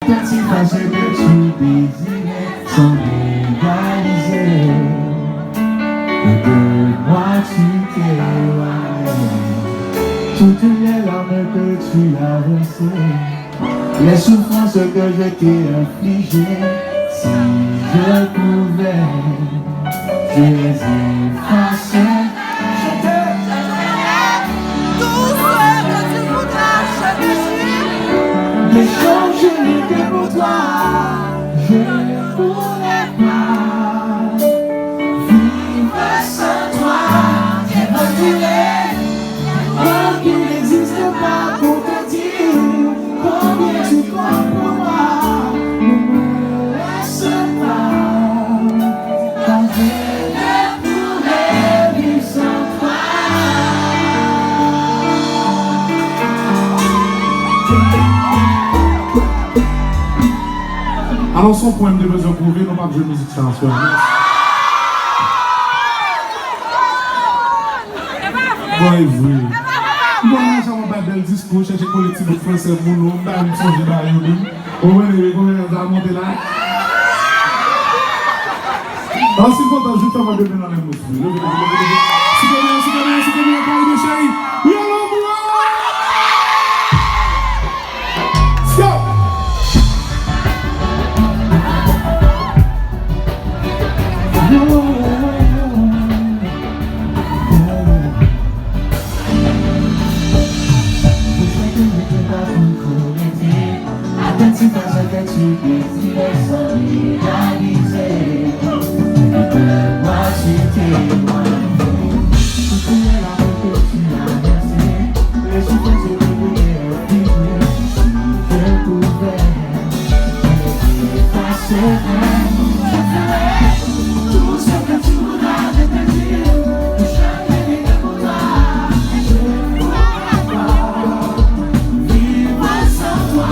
petit face que tu désirais sans réaliser que de moi tu t'éloignes. Toutes les larmes que tu as versées, les souffrances que je t'ai infligées, si je pouvais, je les effaçais. Mais changer que pour toi, je ne pourrais pas vivre sans toi. T'es entouré, oh, qu'il n'existe pas pour te dire combien tu comptes pour moi. Ne me laisse pas, car je ne pourrais vivre sans toi. Alors, son point de besoin prouvé, non pas que je musique ça en soi. Bon, et vrai. Bon, j'ai un bel discours, j'ai collectif de français, mon nom, dans une songe d'Ayoubim. Au moins, les combien on va monter là. Alors, c'est bon, je t'envoie de venir dans les mots. C'est bien, Paris de chéri. Oui, alors, petit parce que tu désirais sans réaliser que de moi tu t'éloignes. Toutes les larmes que tu as versées, les souffrances que je t'ai infligées, si je pouvais, je les effacerais. Tout ce que tu voudras, je te dis, que je n'ai que pour toi, je ne pourrais pas vivre sans toi.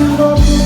Changer,